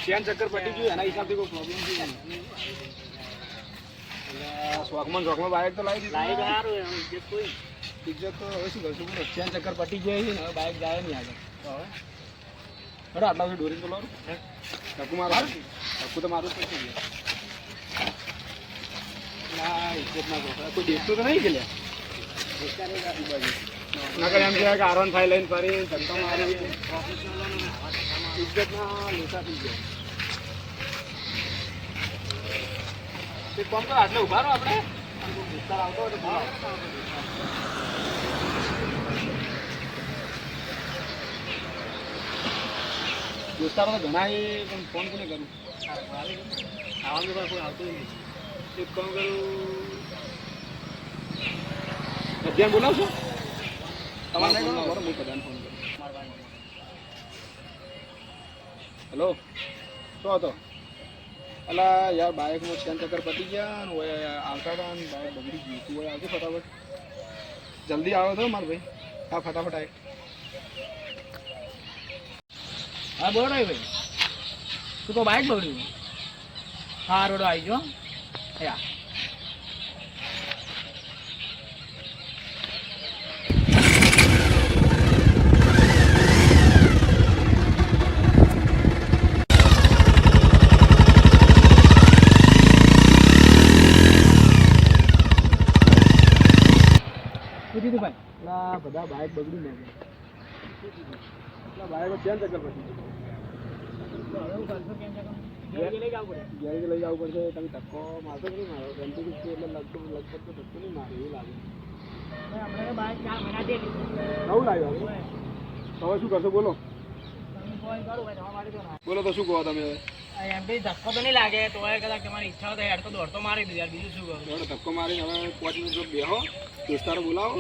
Chain ચક્કર પટી ગયું એના હિસાબથી કોઈ પ્રોબ્લેમ છે શોખમાં બાઇક તો લાવી દીધું. ઇજ્જત તો હવે શું કરશું બોલો, ચેન ચક્કર પટી જાય છે ને હવે બાઇક જાય નહીં આગળ. બરાબર આટલા સુધી દોરી તો લો ધક્કું મારું ધક્કું તો મારું જ પડશે. ના ઇજ્જત ના કરો કોઈ દેખતું તો નહીં કે નકર એમ કહેવાય કે R15 લઈને ફરી ધક્કા મારી ઇજ્જત ના લોચા થઈ ગયા. એક કામ કરો આટલે ઉભા રહો આપણે વિસ્તાર આવતો હોય તો દોસ્તારો તો ઘણા પણ ફોન કોને કરું આવવાનું કોઈ આવતું નહીં. એક કામ કરું અધ્યાન બોલાવશો તમારે નહીં કરો હું બધાને ફોન કરું. હેલો શું હતો? અલા યાર બાઇકમાં ચેન ચક્કર પતી ગયા ને હોય આવતા હતા ને બાઇક બગડી ગયું તું હોય આવજો ફટાફટ જલ્દી આવો તો મારે ભાઈ. હા ફટાફટ આવે. હા બોલો ભાઈ તું તો બાઇક બગડ્યું. હા રોડો આવી જો યા બધા બાઇક બગડી નાખે બાઇક ચેન ચક્કર પતી ગેરેજ લઈ જવું પડશે. તમે ધક્કો મારતો નહીં મારો ગમતી એટલે લગભગ તો ધક્કો નહીં મારે એવું લાગે. નવું લાવ્યો હવે શું કરશો બોલો બોલો તો શું કહો તમે હવે? એમ બી ધક્કો તો નહીં લાગે તો કદાચ તમારી ઈચ્છા હોય તો દોડતો મારી દીધું યાર બીજું શું કરું? ધક્કો મારી હવે 5 મિનિટ બેહો દોસ્તારો બોલાવો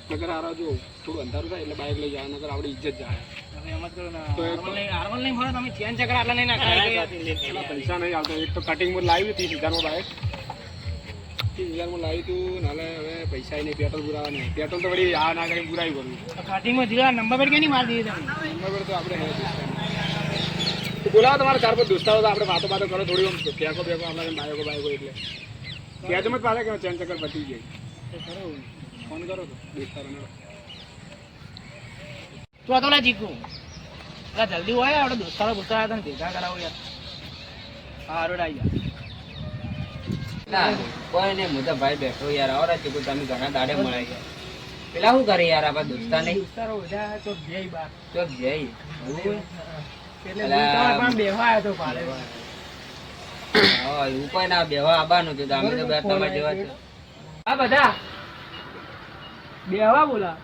નગર હારા જો થોડું અંધારું થાય એટલે બાઇક લઈ જાય નગર આપણી ઇજ્જત જાય. એમ જ કરો ને આરવલ નહીં મળે તમે ચેન ચક્કર આટલા નહીં નાખાય પૈસા નહીં આવતા. એક તો કટિંગમાં લાવ્યું 30,000માં બાઇક 30,000માં લાવ્યું હતું નાલે હવે પૈસા નહીં પેટ્રોલ પુરાવા નહીં. પેટ્રોલ તો વળી આ ના કરીને પુરાવી કરવું. કટિંગમાં જીરા નંબર પ્લેટ કે નહીં મારી દીધી તમે? નંબર પ્લેટ તો આપણે હે બોલાવો તમારા ચાર પાંચ દોસ્તારો તો આપણે વાતો કરો થોડી આમ ફેંકો આપણે બાઈકો એટલે કહેજો મત પાછા કે ચેન ચક્કર પતી ગઈ કરો ફોન કરો તો દોસ્તારોને તું તો જીકું એટલે જલ્દી હોય આપણે દોસ્તારો બોસ્તારો હતા ને ભેગા કરાવો યાર. હા રોડ આવી ના કોઈ નહીં હું તો ભાઈ બેઠો યાર આવો ચીકુ તમે ઘણા દાડે મળાઈ ગયા. પેલા શું કરે યાર આપણા દોસ્તા નહીં દોસ્તારો બધા તો જય બાર તો જય એટલે પણ બેહવા આવ્યો તો પાલે હા એવું કોઈ ના બેહવા આવવાનું હતું અમે તો બે તમારા જેવા છે. હા બધા બેહવા બોલા.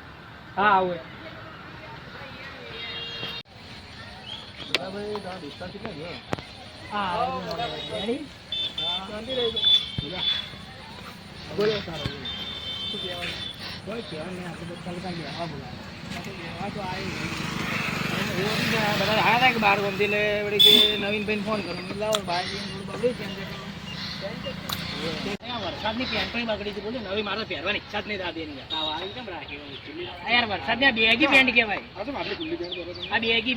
હા આવું બાર ગમતી લે નવીન ભાઈ ફોન કરો લાવો વરસાદની પેન્ટ પણ બગડી હતી બોલે નવી મારે પહેરવાની ઈચ્છા જ નહીં થતી એની કેમ રાખી યાર વરસાદની બેગી પેન્ટ કહેવાય. આ બેગી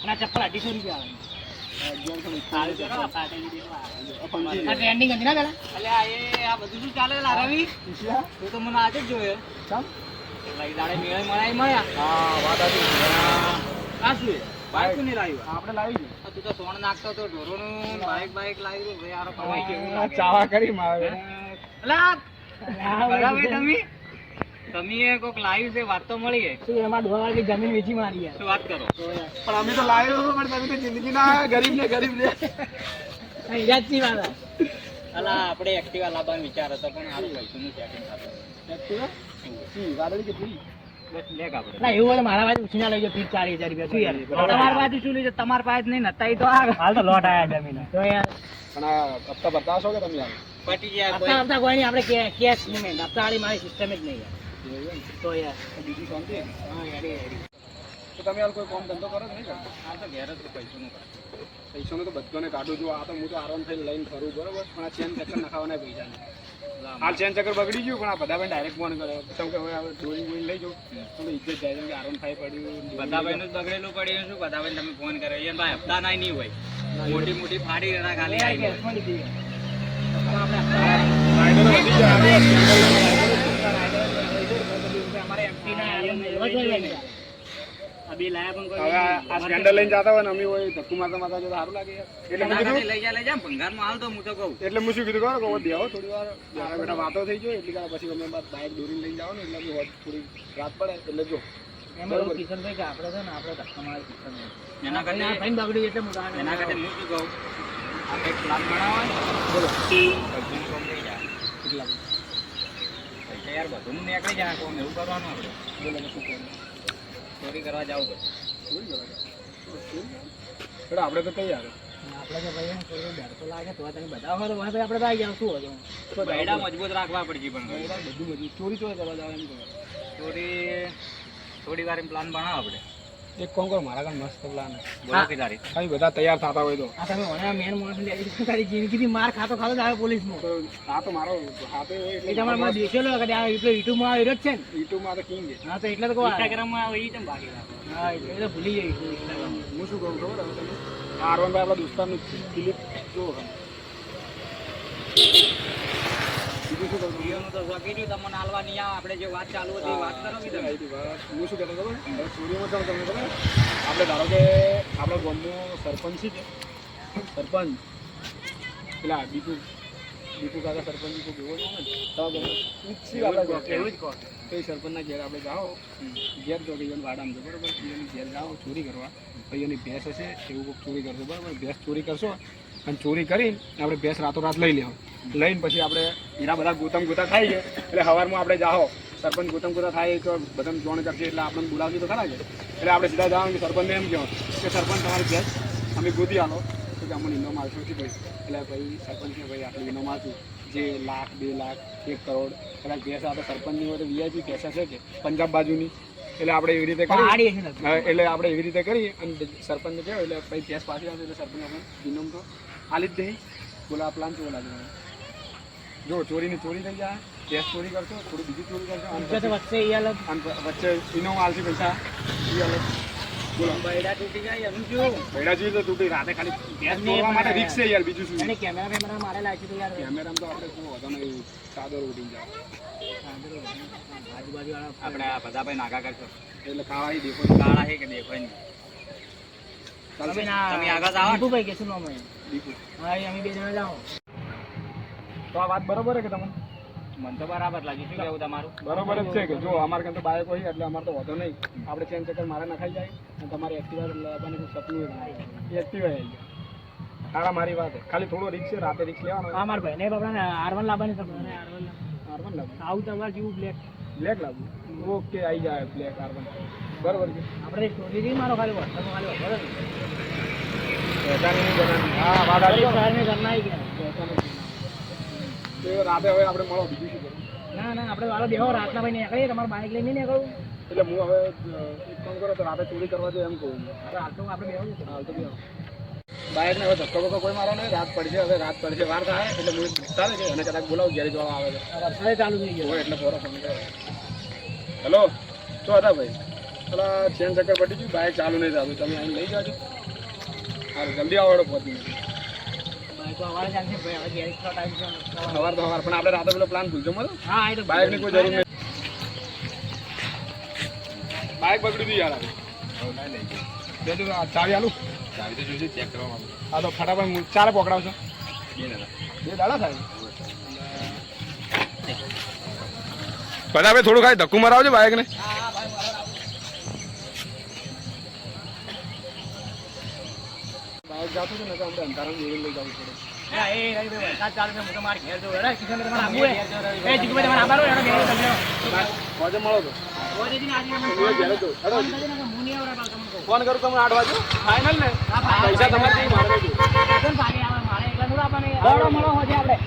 અને ચપ્પલ 250 રૂપિયા ટ્રેન્ડિંગ હતી ને પેલા આ બધું શું ચાલે રવિ તું તો મને આજે જ જોયો દાડે મેળે મળ્યા. હા વાત આ શું બાઈક નહીં લાવ્યું આપણે લાવી તું તો સોણ નાખતો તો ઢોરોનું બાઈક લાવ્યું યાર કમાઈ ગયું ચાવા કરી મારે તમે કોક લાવ્યું છે વાત તો મળી શું એમાં ડોલાની જમીન વેચી મારી શું વાત કરો પણ અમે તો લાવ્યો પણ તમે તો જિંદગી ના ગરીબ ને યાદ ની વાત અલા આપણે એક્ટિવા લાવવાનો વિચાર હતો પણ હારું પૈસાનું સેટિંગ થતું વાદળી કેટલી મારા પાસે ઉછીના લઈ જાવ 40,000 રૂપિયા તમારી બાજુ શું લઈ જાવ તમારી પાસે નહીં નતા તો હાલ તો લોટ આયા જમીન તો યાર પણ આ હપ્તા ભરતા હશો કે તમે યાર પટી જાય હપ્તા કોઈ નહીં આપણે કેશ પેમેન્ટ હપ્તા વાળી મારી સિસ્ટમ જ નહીં યાર તો યાર બીજું શાંતિ હા યાર તો તમે યાર કોઈ કામ ધંધો કરો નહીં કરતા? આ તો ઘેર જ પૈસાનું પૈસાનું તો બધાને કાઢું છું. આ તો હું તો આરામ થઈને લઈને ફરું બરોબર પણ આ ચેન ચક્કર નખાવાના પૈસા નહીં હાલ ચેન ચક્કર બગડી ગયું પણ આ બધા ભાઈ ડાયરેક્ટ ફોન કરે કેમ કે હવે દોરી બોઈ લઈ જાઉં તો ઇજ્જત જાય કેમ કે આરોન ફાઈ પડ્યું બધા ભાઈનું જ બગડેલું પડ્યું શું બધા ભાઈ તમે ફોન કર્યો એ ભાઈ હપ્તા ના નહીં હોય મોટી મોટી ફાડી એના ખાલી આવી કેસમાં લીધી છે. રાઇડરો વધી જાય અમારે MP ના એવા જ હોય ને. આ બે લાયા પણ કોઈ હવે આ સ્કેન્ડલ લઈને જતા હોય ને અમે હોય ધક્કુ મારતા મારતા જો સારું લાગે યાર એટલે મેં કીધું લઈ જા ભંગારમાં હાલ તો હું તો કહું એટલે હું શું કીધું ખબર કે બેહો થોડી વાર મારા બેટા વાતો થઈ ગયો એટલે કે પછી અમે બાઇક દોરીને લઈને જાવ ને એટલે અમે હોત થોડી રાત પડે એટલે જો એમાં એવું કિશનભાઈ કે આપણે છે ને આપણે ધક્કા મારી કિશનભાઈ એના કરતા આ ભાઈને બગડ્યું એટલે હું જાણું. એના કરતા હું શું કહું આપણે એક પ્લાન બનાવો બોલો બધું કોમ થઈ જાય કેટલા પૈસા યાર બધું નીકળી જાય કોમ એવું કરવાનું આપણે બોલો મેં શું કહ્યું ચોરી કરવા જવું પડે ચોરી કરવા આપણે તો તૈયાર આપણે કે ભાઈ એને થોડું ડર તો લાગે તો તમે બધા હોય તો ભાઈ આપણે તો આવી જાવ શું હતું તો બૈડા મજબૂત રાખવા પડશે પણ બધું બધું ચોરી ચોરી કરવા જાવ એમ કહો ચોરી થોડી વાર પ્લાન બનાવો આપણે એક કોમ કરો મારા કામ મસ્ત પ્લાન બોલો કે તારી અહીં બધા તૈયાર થતા હોય તો આ તમે મને મેન માણસ લઈ તારી જિંદગીથી માર ખાતો ખાતો જ આવે પોલીસમાં તો આ તો મારો હાથે હોય એ તમારે મને દેખેલો કે આ એટલે યુટ્યુબમાં આવ્યો જ છે ને યુટ્યુબમાં તો કિંગ છે હા તો એટલે તો કહું ઇન્સ્ટાગ્રામમાં આવે એ તમે ભાગી હા એટલે તો ભૂલી જઈશ ઇન્સ્ટાગ્રામ. હું શું કહું ખબર હવે તમે આ આરવનભાઈ આપણા દોસ્તારનું ક્લિપ જુઓ તમે બીજું શું કહું વિડીયોનું તો શોખી રહ્યું તમને હાલવા નહીં આવે આપણે જે વાત ચાલુ હતી એ વાત કરો કે તમે હું શું કહેતો ખબર હવે સ્ટુડિયોમાં તો તમને ખબર આપણે ધારો કે આપણા ગામનો સરપંચ છે સરપંચ પેલા દીપુ કાકા સરપંચ કોઈ એવો જ હોય ને તો એવું જ કહો તો એ સરપંચના ઘેર આપણે જાઓ ઘેર જો કે એને વાડામાં જો બરાબર એની ઘેર જાઓ ચોરી કરવા પછી એની ભેંસ હશે એવું કોઈક ચોરી કરશો બરાબર ભેંસ ચોરી કરશો અને ચોરી કરીને આપણે ભેંસ રાતોરાત લઈ લેવો લઈને પછી આપણે એના બધા ગોતમ ગોતા થાય છે એટલે સવારમાં આપણે જાઓ સરપંચ ગોતમ ગોતા થાય તો બધાને જોણ કરશે એટલે આપણને બોલાવશે તો ખરા છે એટલે આપણે સીધા જવાનું કે સરપંચને એમ કહો કે સરપંચ તમારી ભેંસ અમે ગોતી આલો તો કે અમને ઇનામ આવશું નથી ભાઈ એટલે ભાઈ સરપંચ કે ભાઈ આપણે ઇનામ આવશું જે લાખ 2 લાખ 1 કરોડ કદાચ ભેંસ આપણે સરપંચની હોય તો વીઆઈપી ભેંસ છે કે પંજાબ બાજુની એટલે આપણે એવી રીતે કરી પહાડી હશે ને એટલે આપણે એવી રીતે કરી અને સરપંચને કહેવાય એટલે ભાઈ ભેંસ પાછી આવશે એટલે સરપંચ આપણે ઇનામ તો આલી જ દે બોલા આ પ્લાન કેવો લાગે મને જો ચોરીની ચોરી થઈ જાય ભેંસ ચોરી કરશો થોડું બીજું ચોરી કરશો અને તો વચ્ચે એ અલગ અને વચ્ચે ઇનામ આલશે પૈસા એ અલગ બોલો બૈડા તૂટી જાય એનું શું ભેડા જોઈએ તો તૂટી રાતે ખાલી ભેંસ દોરવા માટે રિક્સ છે યાર બીજું શું એને કેમેરા મારેલા છે તો યાર કેમેરામાં તો આપણે શું હોતો નહીં ચાદર ઉડી જાય આજુબાજુ વાળા આપણે આ બધા ભાઈ નાગા કરશો એટલે કાળા દેખો કાળા છે કે દેખાય નહીં તમે તમે આગળ આવો ને. દીપુભાઈ કે શું નામ હોય? દીપુ હા એ અમે બે જણા જાઓ તો આ વાત બરોબર છે કે તમને મને તો બરાબર લાગ્યું શું કેવું તમારું બરોબર જ છે કે જો અમારે કાં તો બાઇક હોય એટલે અમારે તો વધો નહીં આપણે ચેન ચક્કર મારે નખાઈ જાય અને તમારે એક્ટિવા લેવાનું કોઈ સપનું હોય એ એક્ટિવા આવી જાય સારા મારી વાત છે ખાલી થોડો રિક્સ છે રાતે રિક્સ લેવાનો હા મારા ભાઈને બાપડાને R1 લાવવાની છે મને R1 R1 લાવું આવું તમારે જેવું બ્લેક બ્લેક લાવું ઓકે આવી જાય બ્લેક R1 બરોબર છે આપણે સ્ટોરી નહીં મારો ખાલી વોટ્સઅપ ખાલી ખબર પૈસાની નહીં બનાવવાની. હા વાત આવી ઘરના આવી ગયા તો એ રાતે હવે આપણે મળો બીજું શું કરું ના ના આપણે વાળો બેહો રાતના ભાઈ નીકળીએ તમારે બાઇક લઈને નહીં નીકળવું એટલે હું હવે એક કામ કરો તો રાતે ચોરી કરવા જોઈએ એમ કહું અરે હાલ તો આપણે બેહો છું હાલ તો બી બાઇકને હવે ધક્કો બક્કો કોઈ મારો નહીં રાત પડશે હવે રાત પડશે વાર થાય એટલે હું ચાલે છે અને કદાચ બોલાવું ગેરેજ વાળા આવે છે વરસાદે ચાલુ થઈ ગયો હોય એટલે થોડો ફોન કર્યો હેલો શું હતા ભાઈ પેલા ચેન ચક્કર પટી ગયું બાઇક ચાલુ નહીં થતું તમે અહીં લઈ જાજો સારું જલ્દી આવડો પહોંચી બાઇક તો અવાજ ચાલશે ભાઈ હવે ગેરેજ થોડો ટાઈમ છે સવાર તો સવાર પણ આપણે રાતે પેલો પ્લાન ભૂલજો મળે હા એ તો બાઇકની કોઈ જરૂર નહીં બાઇક બગડી ગયું યાર બેજુ ચાવી આલું ચાવી તો જોઈશે ચેક કરવા માંગુ હા તો ફટાફટ ચાલે પકડાવશો બે દાડા થાય બધા ભાઈ થોડું ખાલી ધક્કું મરાવજો બાઇકને બાઇક જાતો છે ને તો આપણે અંધારામાં લઈ જવું પડે વરસાદ ચાલુ છે હું તો મારે ઘેર જવું અરે કિશન તમારે આવું હોય એ જીગુભાઈ તમારે આભાર હોય ઘેર તમને વાજે મળો તો રોજ એથી આજે મને ઘેરે તો હેડો હું નહીં આવડે બાલ તમને કહું ફોન કરું તમને 8 વાગે ફાઇનલ ને પૈસા તમારે કઈ મારે મારે એકલા થોડા આપણને મળો હોજે આપણે